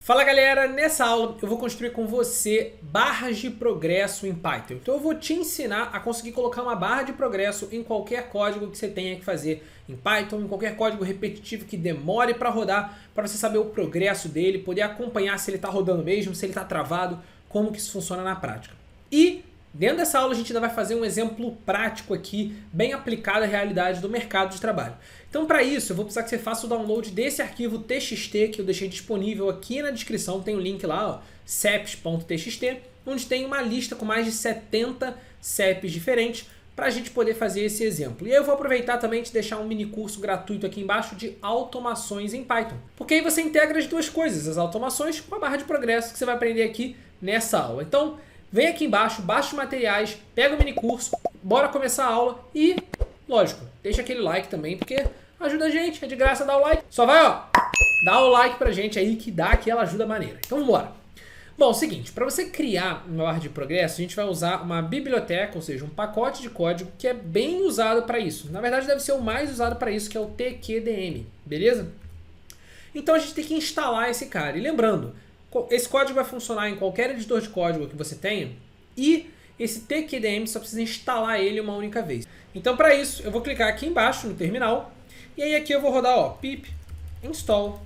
Fala galera, nessa aula eu vou construir com você barras de progresso em Python. Então eu vou te ensinar a conseguir colocar uma barra de progresso em qualquer código que você tenha que fazer em Python, em qualquer código repetitivo que demore para rodar, para você saber o progresso dele, poder acompanhar se ele está rodando mesmo, se ele está travado, como que isso funciona na prática. E dentro dessa aula a gente ainda vai fazer um exemplo prático aqui, bem aplicado à realidade do mercado de trabalho. Então para isso eu vou precisar que você faça o download desse arquivo TXT que eu deixei disponível aqui na descrição, tem o link lá, ceps.txt, onde tem uma lista com mais de 70 CEPs diferentes para a gente poder fazer esse exemplo. E aí eu vou aproveitar também de deixar um mini curso gratuito aqui embaixo de automações em Python. Porque aí você integra as duas coisas, as automações com a barra de progresso que você vai aprender aqui nessa aula. Então vem aqui embaixo, baixa os materiais, pega o mini curso, bora começar a aula e, lógico, deixa aquele like também, porque ajuda a gente, é de graça dar o like. Só vai, dá o like pra gente aí que dá aquela ajuda maneira. Então vamos embora. Bom, é o seguinte, para você criar uma barra de progresso, a gente vai usar uma biblioteca, ou seja, um pacote de código que é bem usado para isso. Na verdade, deve ser o mais usado para isso, que é o TQDM, beleza? Então a gente tem que instalar esse cara. E lembrando, esse código vai funcionar em qualquer editor de código que você tenha e esse TQDM só precisa instalar ele uma única vez. Então para isso eu vou clicar aqui embaixo no terminal e aí aqui eu vou rodar pip install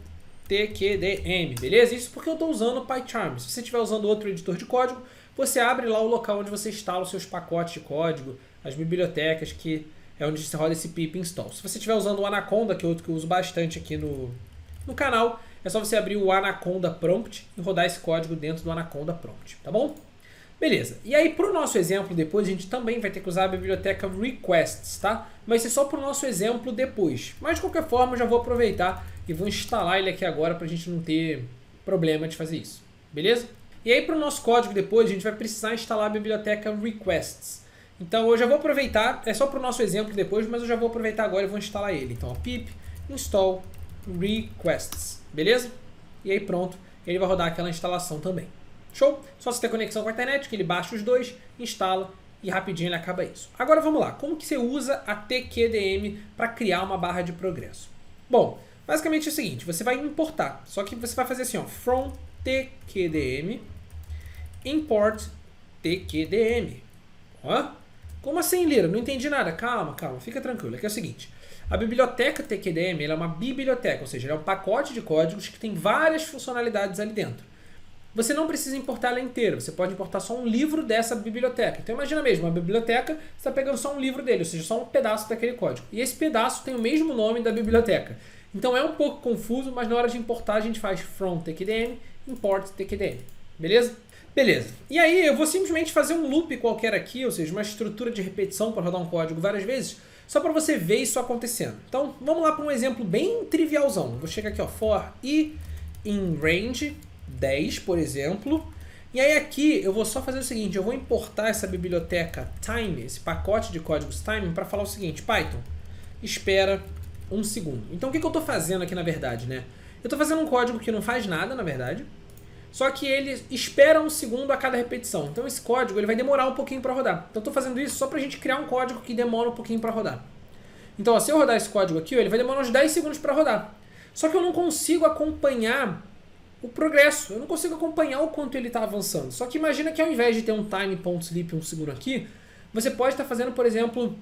TQDM, beleza? Isso porque eu estou usando o PyCharm. Se você estiver usando outro editor de código, você abre lá o local onde você instala os seus pacotes de código, as bibliotecas, que é onde você roda esse pip install. Se você estiver usando o Anaconda, que é outro que eu uso bastante aqui no canal, é só você abrir o Anaconda Prompt e rodar esse código dentro do Anaconda Prompt, tá bom? Beleza. E aí, para o nosso exemplo depois, a gente também vai ter que usar a biblioteca requests, tá? Vai ser só para o nosso exemplo depois. Mas, de qualquer forma, eu já vou aproveitar e vou instalar ele aqui agora para a gente não ter problema de fazer isso. Beleza? E aí, para o nosso código depois, a gente vai precisar instalar a biblioteca requests. Então, eu já vou aproveitar, é só para o nosso exemplo depois, mas eu já vou aproveitar agora e vou instalar ele. Então, pip install requests. Beleza? E aí, pronto. Ele vai rodar aquela instalação também. Show? Só você ter conexão com a internet, que ele baixa os dois, instala e rapidinho ele acaba isso. Agora vamos lá, como que você usa a TQDM para criar uma barra de progresso? Bom, basicamente é o seguinte, você vai importar, só que você vai fazer assim, from TQDM import TQDM. Como assim, Lira? Não entendi nada. Calma, fica tranquilo. Aqui é o seguinte, a biblioteca TQDM ela é uma biblioteca, ou seja, ela é um pacote de códigos que tem várias funcionalidades ali dentro. Você não precisa importar ela inteira, você pode importar só um livro dessa biblioteca. Então imagina mesmo, uma biblioteca, você está pegando só um livro dele, ou seja, só um pedaço daquele código. E esse pedaço tem o mesmo nome da biblioteca. Então é um pouco confuso, mas na hora de importar a gente faz from TQDM, import TQDM. Beleza? Beleza. E aí eu vou simplesmente fazer um loop qualquer aqui, ou seja, uma estrutura de repetição para rodar um código várias vezes, só para você ver isso acontecendo. Então vamos lá para um exemplo bem trivialzão. Vou chegar aqui, for i in range 10, por exemplo. E aí aqui eu vou só fazer o seguinte, eu vou importar essa biblioteca time, esse pacote de códigos time, para falar o seguinte, Python, espera um segundo. Então o que eu estou fazendo aqui na verdade, né? Eu estou fazendo um código que não faz nada, na verdade, só que ele espera um segundo a cada repetição. Então esse código ele vai demorar um pouquinho para rodar. Então eu estou fazendo isso só para a gente criar um código que demora um pouquinho para rodar. Então se eu rodar esse código aqui, ele vai demorar uns 10 segundos para rodar. Só que eu não consigo acompanhar o progresso, eu não consigo acompanhar o quanto ele está avançando. Só que imagina que ao invés de ter um time.sleep um segundo aqui, você pode estar fazendo, por exemplo,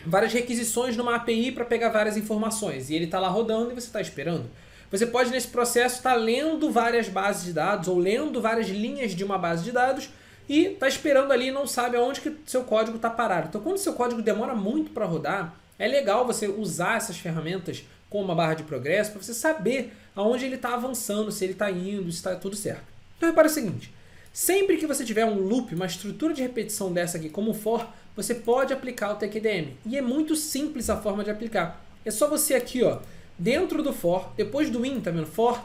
várias requisições numa API para pegar várias informações. E ele está lá rodando e você está esperando. Você pode, nesse processo, estar lendo várias bases de dados ou lendo várias linhas de uma base de dados e está esperando ali e não sabe aonde que seu código está parado. Então, quando seu código demora muito para rodar, é legal você usar essas ferramentas como uma barra de progresso para você saber aonde ele está avançando, se ele está indo, se está tudo certo. Então repara o seguinte, sempre que você tiver um loop, uma estrutura de repetição dessa aqui como for, você pode aplicar o TQDM. E é muito simples a forma de aplicar. É só você aqui, dentro do for, depois do in, tá vendo? For,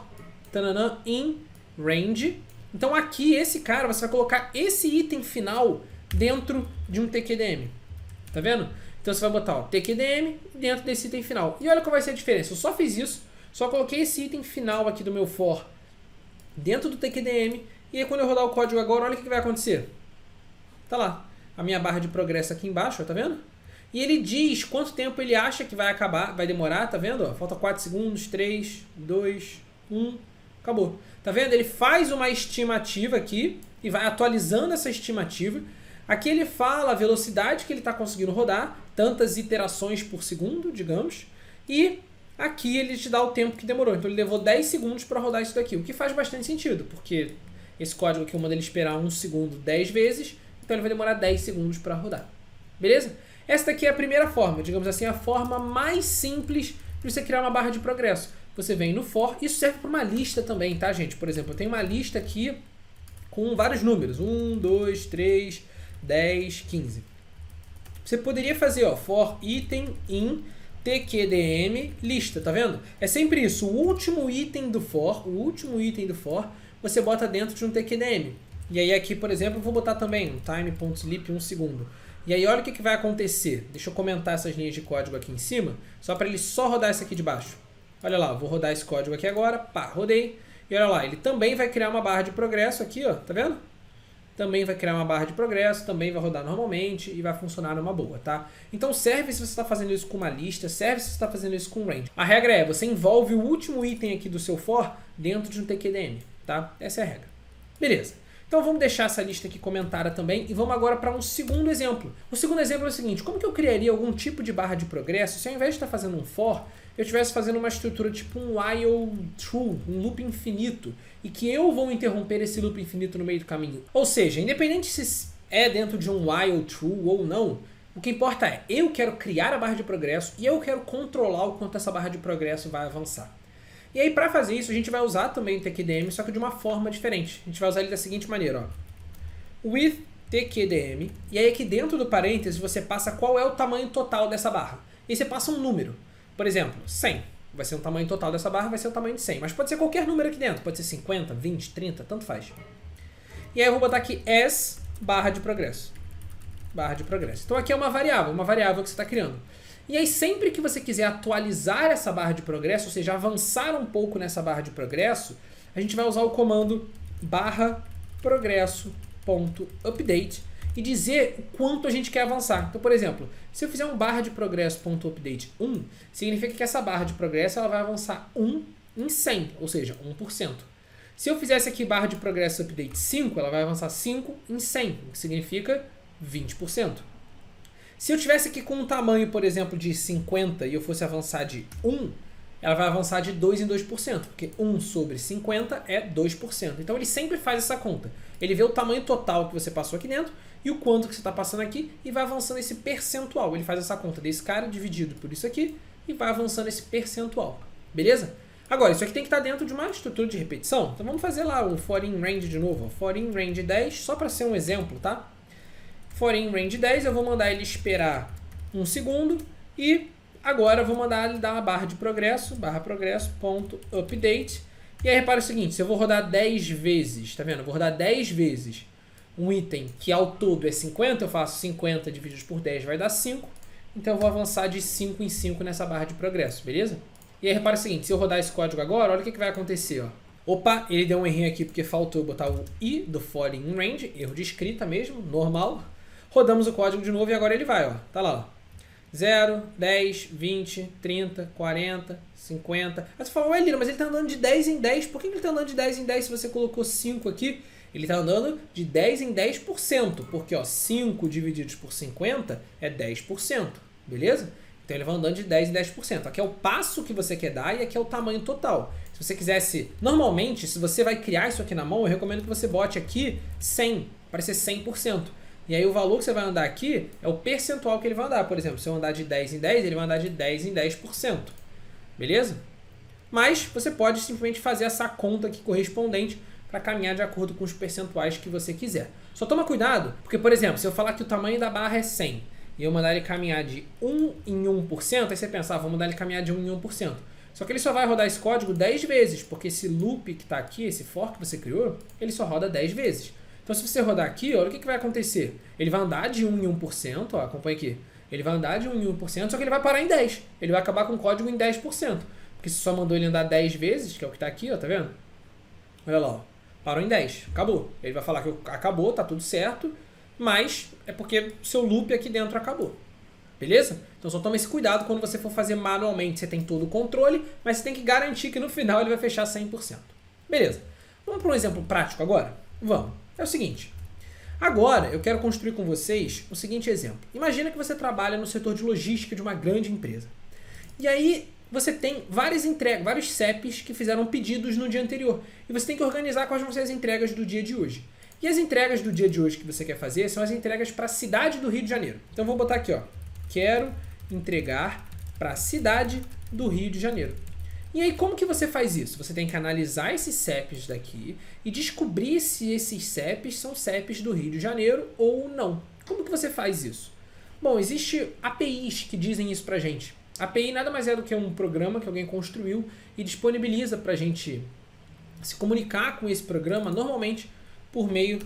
tananã, in, range. Então aqui, esse cara, você vai colocar esse item final dentro de um TQDM. Tá vendo? Então você vai botar TQDM dentro desse item final. E olha qual vai ser a diferença. Eu só fiz isso, só coloquei esse item final aqui do meu for dentro do TQDM. E aí quando eu rodar o código agora, olha o que vai acontecer. Tá lá, a minha barra de progresso aqui embaixo, tá vendo? E ele diz quanto tempo ele acha que vai acabar, vai demorar, tá vendo? Falta 4 segundos, 3, 2, 1. Acabou. Tá vendo? Ele faz uma estimativa aqui e vai atualizando essa estimativa. Aqui ele fala a velocidade que ele está conseguindo rodar, tantas iterações por segundo, digamos, e aqui ele te dá o tempo que demorou. Então ele levou 10 segundos para rodar isso daqui, o que faz bastante sentido, porque esse código aqui eu mando ele esperar 1 segundo 10 vezes, então ele vai demorar 10 segundos para rodar. Beleza? Essa daqui é a primeira forma, digamos assim, a forma mais simples de você criar uma barra de progresso. Você vem no for, isso serve para uma lista também, tá, gente? Por exemplo, eu tenho uma lista aqui com vários números, 1, 2, 3, 10, 15. Você poderia fazer, ó, for item in tqdm lista, tá vendo? É sempre isso, o último item do for, você bota dentro de um tqdm. E aí aqui, por exemplo, eu vou botar também um time.sleep 1 segundo. E aí olha o que vai acontecer. Deixa eu comentar essas linhas de código aqui em cima, só para ele só rodar essa aqui de baixo. Olha lá, vou rodar esse código aqui agora, pá, rodei. E olha lá, ele também vai criar uma barra de progresso aqui, ó, tá vendo? Também vai criar uma barra de progresso, também vai rodar normalmente e vai funcionar numa boa, tá? Então serve se você está fazendo isso com uma lista, serve se você está fazendo isso com um range. A regra é, você envolve o último item aqui do seu for dentro de um tqdm, tá? Essa é a regra. Beleza. Então vamos deixar essa lista aqui comentada também e vamos agora para um segundo exemplo. O segundo exemplo é o seguinte, como que eu criaria algum tipo de barra de progresso se ao invés de estar fazendo um for, eu estivesse fazendo uma estrutura tipo um while true, um loop infinito, e que eu vou interromper esse loop infinito no meio do caminho. Ou seja, independente se é dentro de um while true ou não, o que importa é, eu quero criar a barra de progresso e eu quero controlar o quanto essa barra de progresso vai avançar. E aí, para fazer isso, a gente vai usar também o tqdm, só que de uma forma diferente. A gente vai usar ele da seguinte maneira, ó. With tqdm, e aí aqui dentro do parênteses você passa qual é o tamanho total dessa barra. E você passa um número. Por exemplo, 100. Vai ser o tamanho total dessa barra, vai ser o tamanho de 100. Mas pode ser qualquer número aqui dentro. Pode ser 50, 20, 30, tanto faz. E aí eu vou botar aqui as barra de progresso. Barra de progresso. Então aqui é uma variável que você está criando. E aí sempre que você quiser atualizar essa barra de progresso, ou seja, avançar um pouco nessa barra de progresso, a gente vai usar o comando barra progresso.update e dizer o quanto a gente quer avançar. Então, por exemplo, se eu fizer um barra de progresso.update 1, significa que essa barra de progresso ela vai avançar 1 em 100, ou seja, 1%. Se eu fizesse aqui barra de progresso update 5, ela vai avançar 5 em 100, o que significa 20%. Se eu tivesse aqui com um tamanho, por exemplo, de 50 e eu fosse avançar de 1, ela vai avançar de 2 em 2%, porque 1 sobre 50 é 2%. Então ele sempre faz essa conta. Ele vê o tamanho total que você passou aqui dentro e o quanto que você está passando aqui e vai avançando esse percentual. Ele faz essa conta desse cara dividido por isso aqui e vai avançando esse percentual. Beleza? Agora, isso aqui tem que estar dentro de uma estrutura de repetição. Então vamos fazer lá o for in range de novo. For in range 10, só para ser um exemplo, tá? For in range 10, eu vou mandar ele esperar 1 segundo e agora eu vou mandar ele dar uma barra de progresso, barra progresso.update. E aí repara o seguinte, se eu vou rodar 10 vezes, tá vendo? Eu vou rodar 10 vezes um item que ao todo é 50, eu faço 50 divididos por 10 vai dar 5. Então eu vou avançar de 5 em 5 nessa barra de progresso, beleza? E aí repara o seguinte, se eu rodar esse código agora, olha o que vai acontecer, ó. Opa, ele deu um errinho aqui porque faltou botar o i do for in range, erro de escrita mesmo, normal. Rodamos o código de novo e agora ele vai, ó. Tá lá, ó. 0, 10, 20, 30, 40, 50. Aí você fala, ué, Lira, mas ele tá andando de 10 em 10. Por que ele tá andando de 10 em 10 se você colocou 5 aqui? Ele tá andando de 10 em 10%, porque ó, 5 divididos por 50 é 10%, beleza? Então ele vai andando de 10 em 10%. Aqui é o passo que você quer dar e aqui é o tamanho total. Se você quisesse, normalmente, se você vai criar isso aqui na mão, eu recomendo que você bote aqui 100, para ser 100%. E aí o valor que você vai andar aqui é o percentual que ele vai andar. Por exemplo, se eu andar de 10 em 10, ele vai andar de 10 em 10%. Beleza? Mas você pode simplesmente fazer essa conta aqui correspondente para caminhar de acordo com os percentuais que você quiser. Só toma cuidado, porque, por exemplo, se eu falar que o tamanho da barra é 100 e eu mandar ele caminhar de 1 em 1%, aí você pensa, vou mandar ele caminhar de 1 em 1%. Só que ele só vai rodar esse código 10 vezes, porque esse loop que está aqui, esse for que você criou, ele só roda 10 vezes. Então, se você rodar aqui, olha o que vai acontecer. Ele vai andar de 1 em 1%, ó, acompanha aqui. Ele vai andar de 1 em 1%, só que ele vai parar em 10. Ele vai acabar com o código em 10%. Porque você só mandou ele andar 10 vezes, que é o que está aqui, ó, tá vendo? Olha lá, ó. Parou em 10. Acabou. Ele vai falar que acabou, tá tudo certo, mas é porque o seu loop aqui dentro acabou. Beleza? Então só toma esse cuidado quando você for fazer manualmente. Você tem todo o controle, mas você tem que garantir que no final ele vai fechar 100%. Beleza. Vamos para um exemplo prático agora? Vamos. É o seguinte. Agora, eu quero construir com vocês o seguinte exemplo. Imagina que você trabalha no setor de logística de uma grande empresa. E aí, você tem vários CEPs que fizeram pedidos no dia anterior. E você tem que organizar quais vão ser as entregas do dia de hoje. E as entregas do dia de hoje que você quer fazer são as entregas para a cidade do Rio de Janeiro. Então, vou botar aqui, ó. Quero entregar para a cidade do Rio de Janeiro. E aí, como que você faz isso? Você tem que analisar esses CEPs daqui e descobrir se esses CEPs são CEPs do Rio de Janeiro ou não. Como que você faz isso? Bom, existem APIs que dizem isso pra gente. A API nada mais é do que um programa que alguém construiu e disponibiliza pra gente se comunicar com esse programa, normalmente por meio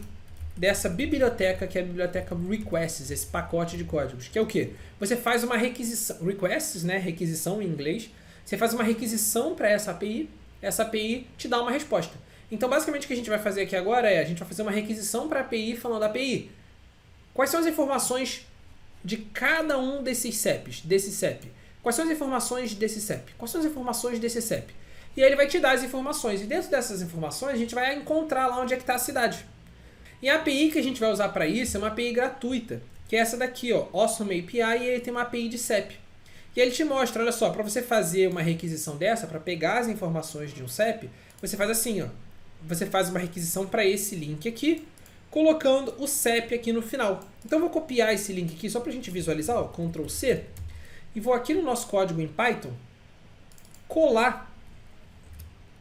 dessa biblioteca, que é a biblioteca Requests, esse pacote de códigos, que é o quê? Você faz uma requisição, Requests, né, requisição em inglês. Você faz uma requisição para essa API te dá uma resposta. Então, basicamente, o que a gente vai fazer aqui agora é, a gente vai fazer uma requisição para a API falando, API, quais são as informações de cada um desses CEPs, desse CEP? Quais são as informações desse CEP? Quais são as informações desse CEP? E aí ele vai te dar as informações. E dentro dessas informações, a gente vai encontrar lá onde é que está a cidade. E a API que a gente vai usar para isso é uma API gratuita, que é essa daqui, ó, Awesome API, e ele tem uma API de CEP. E ele te mostra, olha só, para você fazer uma requisição dessa, para pegar as informações de um CEP, você faz assim, ó. Você faz uma requisição para esse link aqui, colocando o CEP aqui no final. Então eu vou copiar esse link aqui só para a gente visualizar, ó, Ctrl C, e vou aqui no nosso código em Python, colar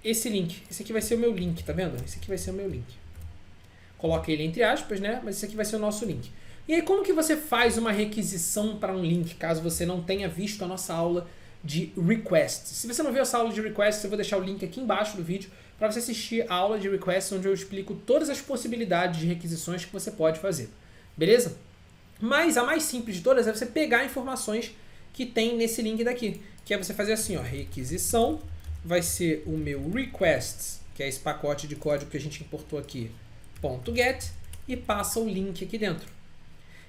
esse link. Esse aqui vai ser o meu link, tá vendo? Esse aqui vai ser o meu link. Coloca ele entre aspas, né? Mas esse aqui vai ser o nosso link. E aí, como que você faz uma requisição para um link, caso você não tenha visto a nossa aula de requests? Se você não viu essa aula de requests, eu vou deixar o link aqui embaixo do vídeo para você assistir a aula de requests, onde eu explico todas as possibilidades de requisições que você pode fazer. Beleza? Mas a mais simples de todas é você pegar informações que tem nesse link daqui, que é você fazer assim, ó, requisição, vai ser o meu requests, que é esse pacote de código que a gente importou aqui, .get, e passa o link aqui dentro.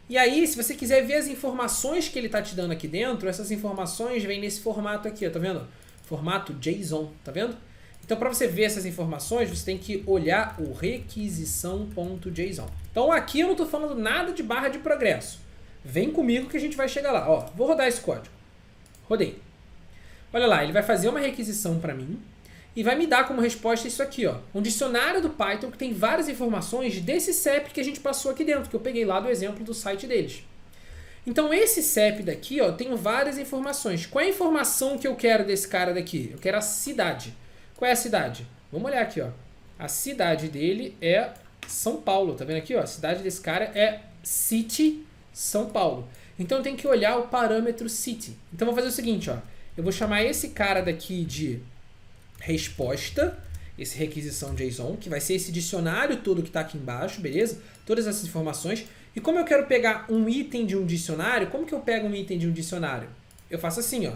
E aí, se você quiser ver as informações que ele está te dando aqui dentro, essas informações vêm nesse formato aqui, ó, tá vendo? Formato JSON, tá vendo? Então, para você ver essas informações, você tem que olhar o requisição.json. Então, aqui eu não estou falando nada de barra de progresso. Vem comigo que a gente vai chegar lá. Ó, vou rodar esse código. Rodei. Olha lá, ele vai fazer uma requisição para mim e vai me dar como resposta isso aqui, ó, um dicionário do Python que tem várias informações desse CEP que a gente passou aqui dentro, que eu peguei lá do exemplo do site deles. Então esse CEP daqui, ó, tem várias informações. Qual é a informação que eu quero desse cara daqui? Eu quero a cidade. Qual é a cidade? Vamos olhar aqui, ó. A cidade dele é São Paulo, tá vendo aqui, ó? A cidade desse cara é City São Paulo. Então eu tenho que olhar o parâmetro City. Então eu vou fazer o seguinte, ó. Eu vou chamar esse cara daqui de resposta, esse requisição JSON, que vai ser esse dicionário todo que está aqui embaixo, beleza? Todas essas informações. E como eu quero pegar um item de um dicionário, como que eu pego um item de um dicionário? Eu faço assim, ó.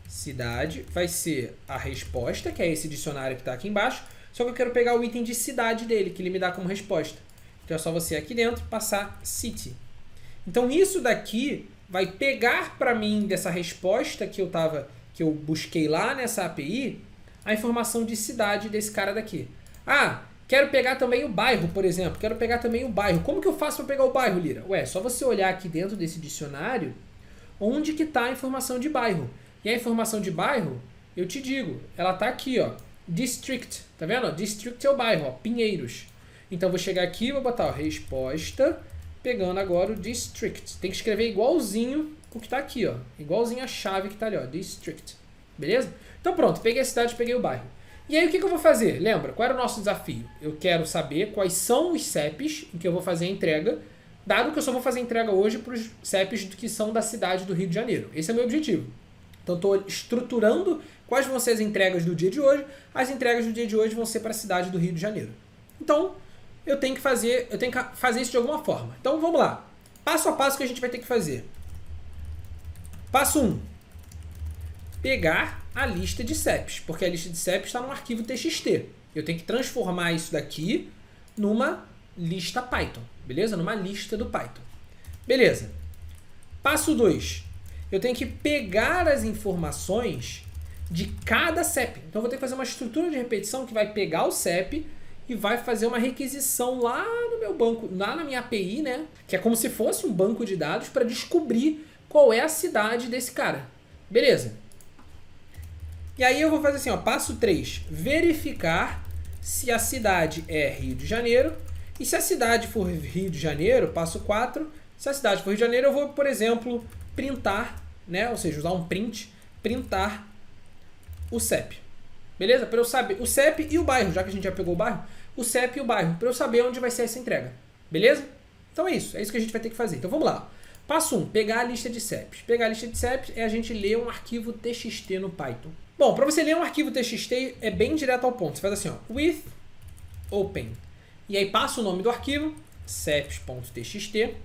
Cidade vai ser a resposta, que é esse dicionário que está aqui embaixo, só que eu quero pegar o item de cidade dele, que ele me dá como resposta. Então é só você aqui dentro passar city. Então isso daqui vai pegar para mim dessa resposta que eu busquei lá nessa API, a informação de cidade desse cara daqui. Ah, quero pegar também o bairro, por exemplo. Quero pegar também o bairro. Como que eu faço para pegar o bairro, Lira? Ué, só você olhar aqui dentro desse dicionário onde que está a informação de bairro. E a informação de bairro, eu te digo, ela está aqui, ó. District, tá vendo? District é o bairro, ó, Pinheiros. Então eu vou chegar aqui e vou botar, ó, resposta, pegando agora o district. Tem que escrever igualzinho o que está aqui, ó. Igualzinho a chave que está ali, ó, district. Beleza? Então pronto, peguei a cidade, peguei o bairro. E aí o que eu vou fazer? Lembra, qual era o nosso desafio? Eu quero saber quais são os CEPs em que eu vou fazer a entrega, dado que eu só vou fazer a entrega hoje para os CEPs que são da cidade do Rio de Janeiro. Esse é o meu objetivo. Então estou estruturando quais vão ser as entregas do dia de hoje. As entregas do dia de hoje vão ser para a cidade do Rio de Janeiro. Então eu tenho que fazer isso de alguma forma. Então vamos lá. Passo a passo que a gente vai ter que fazer. Passo 1. Pegar a lista de CEPs, porque a lista de CEPs está no arquivo TXT. Eu tenho que transformar isso daqui numa lista Python, beleza? Numa lista do Python. Beleza. Passo 2. Eu tenho que pegar as informações de cada CEP. Então eu vou ter que fazer uma estrutura de repetição que vai pegar o CEP e vai fazer uma requisição lá no meu banco, lá na minha API, né? Que é como se fosse um banco de dados para descobrir qual é a cidade desse cara. Beleza? E aí eu vou fazer assim, ó, passo 3, verificar se a cidade é Rio de Janeiro. E se a cidade for Rio de Janeiro, passo 4, se a cidade for Rio de Janeiro, eu vou, por exemplo, printar, né? Ou seja, usar um print, printar o CEP. Beleza? Para eu saber o CEP e o bairro, já que a gente já pegou o bairro, o CEP e o bairro, para eu saber onde vai ser essa entrega. Beleza? Então é isso que a gente vai ter que fazer. Então vamos lá. Passo 1, pegar a lista de CEPs. Pegar a lista de CEPs é a gente ler um arquivo TXT no Python. Bom, para você ler um arquivo TXT é bem direto ao ponto. Você faz assim, ó, with open. E aí passa o nome do arquivo, ceps.txt.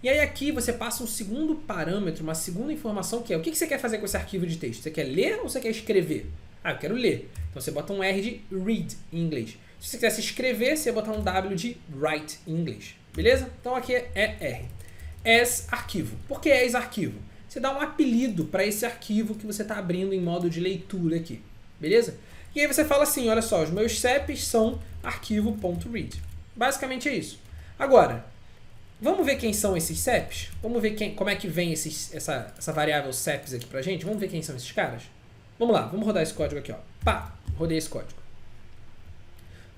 E aí aqui você passa um segundo parâmetro, uma segunda informação que é o que você quer fazer com esse arquivo de texto? Você quer ler ou você quer escrever? Ah, eu quero ler. Então você bota um R de read em inglês. Se você quiser se escrever, você bota um W de write em inglês. Beleza? Então aqui é R. As arquivo. Por que as arquivo? Você dá um apelido para esse arquivo que você está abrindo em modo de leitura aqui. Beleza? E aí você fala assim, olha só, os meus CEPs são arquivo.read. Basicamente é isso. Agora, vamos ver quem são esses CEPs? Vamos ver como é que vem essa variável CEPs aqui pra gente? Vamos ver quem são esses caras? Vamos lá, vamos rodar esse código aqui, ó. Pá, rodei esse código.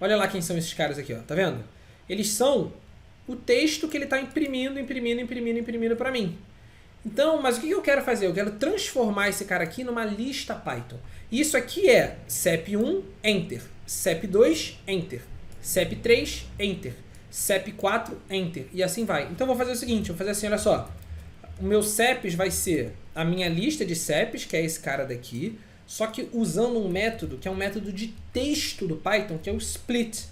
Olha lá quem são esses caras aqui, ó. Tá vendo? Eles são o texto que ele está imprimindo para mim. Então, mas o que eu quero fazer? Eu quero transformar esse cara aqui numa lista Python. Isso aqui é CEP1, Enter. CEP2, Enter. CEP3, Enter. CEP4, Enter. E assim vai. Então, eu vou fazer o seguinte. Eu vou fazer assim, olha só. O meu CEPs vai ser a minha lista de CEPs, que é esse cara daqui. Só que usando um método, que é um método de texto do Python, que é o split.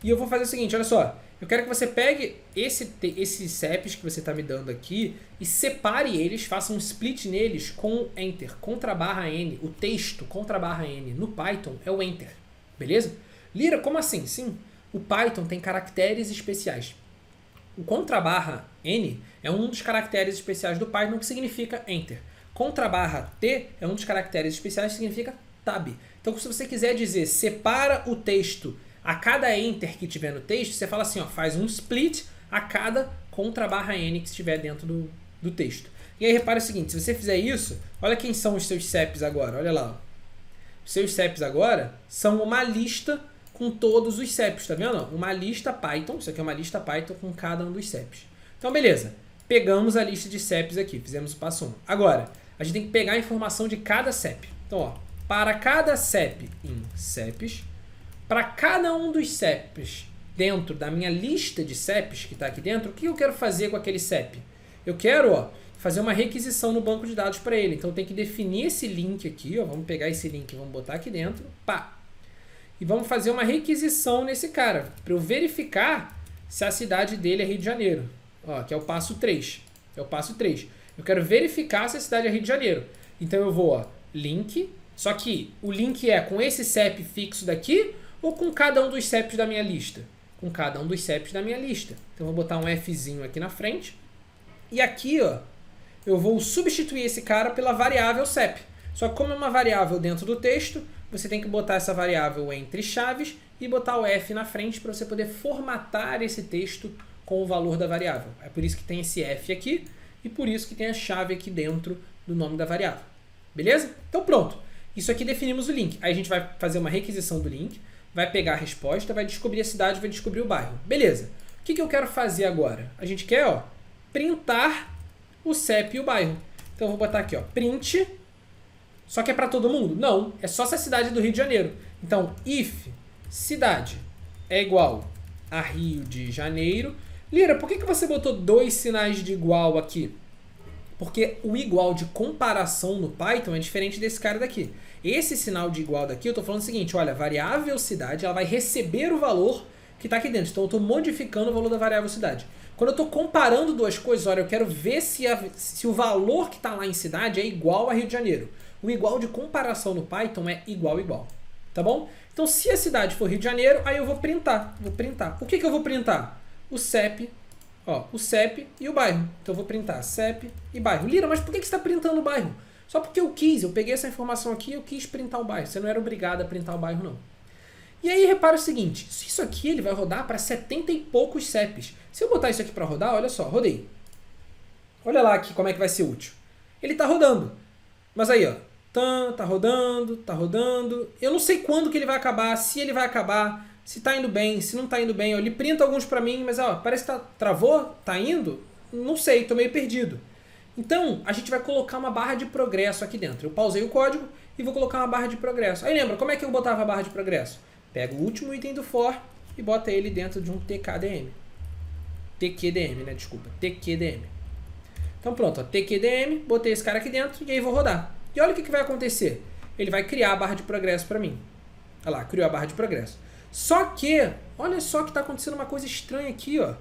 E eu vou fazer o seguinte, olha só. Eu quero que você pegue esses CEPs que você está me dando aqui e separe eles, faça um split neles com Enter, /N. O texto /N no Python é o Enter. Beleza? Lira, como assim? Sim, o Python tem caracteres especiais. O /N é um dos caracteres especiais do Python que significa Enter. /T é um dos caracteres especiais que significa Tab. Então, se você quiser dizer separa o texto a cada Enter que tiver no texto, você fala assim, ó, faz um split a cada /N que estiver dentro do texto. E aí repara o seguinte, se você fizer isso, olha quem são os seus CEPs agora, olha lá. Ó. Os seus CEPs agora são uma lista com todos os CEPs, tá vendo? Uma lista Python, isso aqui é uma lista Python com cada um dos CEPs. Então beleza, pegamos a lista de CEPs aqui, fizemos o passo 1. Agora, a gente tem que pegar a informação de cada CEP. Então, ó, para cada CEP em CEPs, para cada um dos CEPs dentro da minha lista de CEPs que está aqui dentro, o que eu quero fazer com aquele CEP? Eu quero, ó, fazer uma requisição no banco de dados para ele. Então eu tenho que definir esse link aqui, ó, vamos pegar esse link e vamos botar aqui dentro, pá. E vamos fazer uma requisição nesse cara, para eu verificar se a cidade dele é Rio de Janeiro. Ó, que é o passo 3. É o passo 3. Eu quero verificar se a cidade é Rio de Janeiro. Então eu vou, ó, link, só que o link é com esse CEP fixo daqui ou com cada um dos CEPs da minha lista? Com cada um dos CEPs da minha lista. Então eu vou botar um Fzinho aqui na frente. E aqui, ó, eu vou substituir esse cara pela variável CEP. Só que como é uma variável dentro do texto, você tem que botar essa variável entre chaves e botar o F na frente para você poder formatar esse texto com o valor da variável. É por isso que tem esse F aqui e por isso que tem a chave aqui dentro do nome da variável. Beleza? Então pronto. Isso aqui definimos o link. Aí a gente vai fazer uma requisição do link, vai pegar a resposta, vai descobrir a cidade, vai descobrir o bairro. Beleza. O que eu quero fazer agora? A gente quer, ó, printar o CEP e o bairro. Então eu vou botar aqui, ó, print. Só que é para todo mundo? Não. É só se a cidade é do Rio de Janeiro. Então, if cidade é igual a Rio de Janeiro. Lira, por que você botou 2 sinais de igual aqui? Porque o igual de comparação no Python é diferente desse cara daqui. Esse sinal de igual daqui, eu estou falando o seguinte, olha, a variável cidade ela vai receber o valor que está aqui dentro. Então eu estou modificando o valor da variável cidade. Quando eu estou comparando duas coisas, olha, eu quero ver se o valor que está lá em cidade é igual a Rio de Janeiro. O igual de comparação no Python é igual. Tá bom? Então se a cidade for Rio de Janeiro, aí eu vou printar. O que eu vou printar? O CEP, ó, o CEP e o bairro. Então eu vou printar CEP e bairro. Lira, mas por que você está printando o bairro? Só porque eu peguei essa informação aqui e eu quis printar o bairro. Você não era obrigado a printar o bairro, não. E aí, repara o seguinte, isso aqui ele vai rodar para 70 e poucos CEPs. Se eu botar isso aqui para rodar, olha só, rodei. Olha lá aqui como é que vai ser útil. Ele está rodando. Mas aí, ó, tá rodando, tá rodando. Eu não sei quando que ele vai acabar, se ele vai acabar, se tá indo bem, se não tá indo bem. Ele printa alguns para mim, mas ó, parece que travou, tá indo? Não sei, tô meio perdido. Então, a gente vai colocar uma barra de progresso aqui dentro. Eu pausei o código e vou colocar uma barra de progresso. Aí lembra, como é que eu botava a barra de progresso? Pega o último item do for e bota ele dentro de um TKDM. TQDM, né? Desculpa, TQDM. Então pronto, ó, TQDM, botei esse cara aqui dentro e aí vou rodar. E olha o que vai acontecer. Ele vai criar a barra de progresso para mim. Olha lá, criou a barra de progresso. Só que, olha só que está acontecendo uma coisa estranha aqui, ó.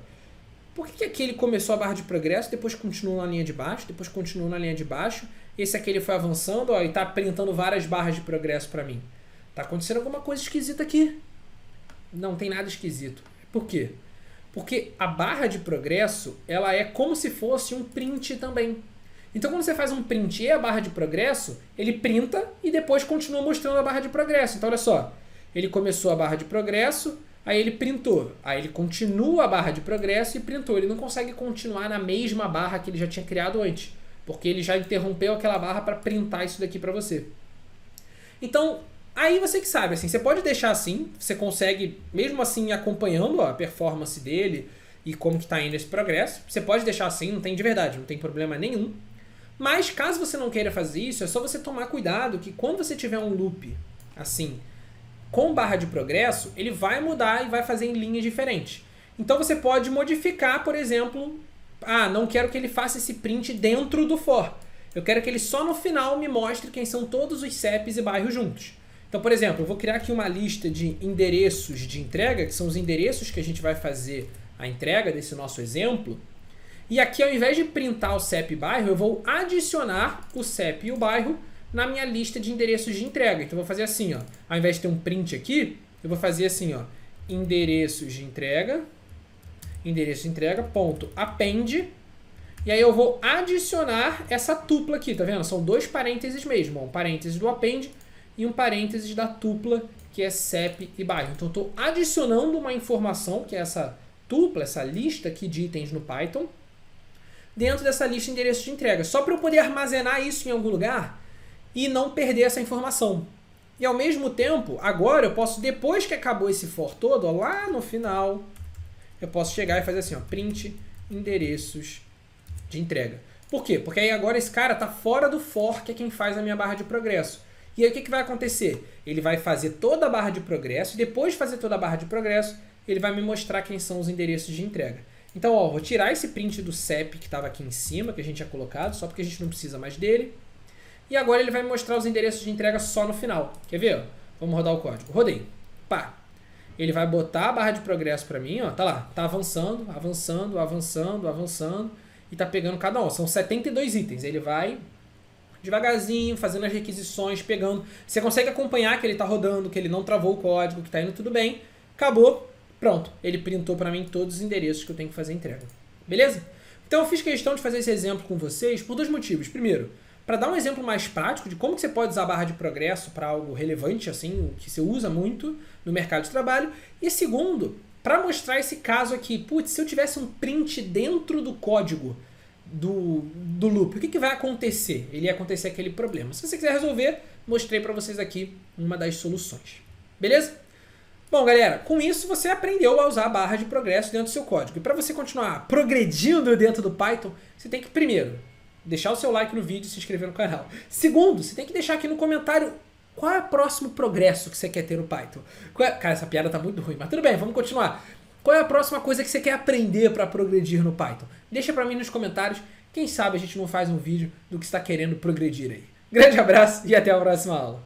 Por que aqui ele começou a barra de progresso, depois continuou na linha de baixo, depois continuou na linha de baixo, esse aqui ele foi avançando, ó, e está printando várias barras de progresso para mim. Tá acontecendo alguma coisa esquisita aqui. Não tem nada esquisito. Por quê? Porque a barra de progresso, ela é como se fosse um print também. Então quando você faz um print e a barra de progresso, ele printa e depois continua mostrando a barra de progresso. Então olha só, ele começou a barra de progresso, aí ele printou, aí ele continua a barra de progresso e printou. Ele não consegue continuar na mesma barra que ele já tinha criado antes, porque ele já interrompeu aquela barra para printar isso daqui para você. Então, aí você que sabe, assim, você pode deixar assim, você consegue, mesmo assim, acompanhando a performance dele e como que está indo esse progresso, você pode deixar assim, não tem de verdade, não tem problema nenhum. Mas caso você não queira fazer isso, é só você tomar cuidado que quando você tiver um loop, assim, com barra de progresso, ele vai mudar e vai fazer em linhas diferentes. Então você pode modificar, por exemplo, não quero que ele faça esse print dentro do for. Eu quero que ele só no final me mostre quem são todos os CEPs e bairros juntos. Então, por exemplo, eu vou criar aqui uma lista de endereços de entrega, que são os endereços que a gente vai fazer a entrega desse nosso exemplo. E aqui, ao invés de printar o CEP e bairro, eu vou adicionar o CEP e o bairro na minha lista de endereços de entrega. Então, eu vou fazer assim, ó. Ao invés de ter um print aqui, eu vou fazer assim, ó. Endereços de entrega, ponto append. E aí eu vou adicionar essa tupla aqui, tá vendo? São dois parênteses mesmo, ó. Um parênteses do append e um parênteses da tupla, que é CEP e bairro. Então, eu estou adicionando uma informação, que é essa tupla, essa lista aqui de itens no Python, dentro dessa lista de endereços de entrega, só para eu poder armazenar isso em algum lugar e não perder essa informação. E ao mesmo tempo, agora eu posso, depois que acabou esse for todo, ó, lá no final, eu posso chegar e fazer assim, ó, print endereços de entrega. Por quê? Porque aí agora esse cara está fora do for, que é quem faz a minha barra de progresso. E aí o que vai acontecer? Ele vai fazer toda a barra de progresso e depois de fazer toda a barra de progresso, ele vai me mostrar quem são os endereços de entrega. Então, ó, vou tirar esse print do CEP que estava aqui em cima, que a gente tinha colocado, só porque a gente não precisa mais dele. E agora ele vai me mostrar os endereços de entrega só no final. Quer ver? Ó? Vamos rodar o código. Rodei. Pá. Ele vai botar a barra de progresso para mim, ó, tá lá, tá avançando, avançando, avançando, avançando, e tá pegando cada um. São 72 itens. Ele vai devagarzinho, fazendo as requisições, pegando. Você consegue acompanhar que ele está rodando, que ele não travou o código, que está indo tudo bem. Acabou, pronto. Ele printou para mim todos os endereços que eu tenho que fazer entrega. Beleza? Então eu fiz questão de fazer esse exemplo com vocês por dois motivos. Primeiro, para dar um exemplo mais prático de como que você pode usar a barra de progresso para algo relevante, assim, que você usa muito no mercado de trabalho. E segundo, para mostrar esse caso aqui. Putz, se eu tivesse um print dentro do código do loop, o que vai acontecer? Ele ia acontecer aquele problema. Se você quiser resolver, mostrei para vocês aqui uma das soluções. Beleza? Bom, galera, com isso você aprendeu a usar a barra de progresso dentro do seu código. E para você continuar progredindo dentro do Python, você tem que, primeiro, deixar o seu like no vídeo e se inscrever no canal. Segundo, você tem que deixar aqui no comentário qual é o próximo progresso que você quer ter no Python. Cara, essa piada tá muito ruim, mas tudo bem, vamos continuar. Qual é a próxima coisa que você quer aprender para progredir no Python? Deixa para mim nos comentários. Quem sabe a gente não faz um vídeo do que está querendo progredir aí. Grande abraço e até a próxima aula.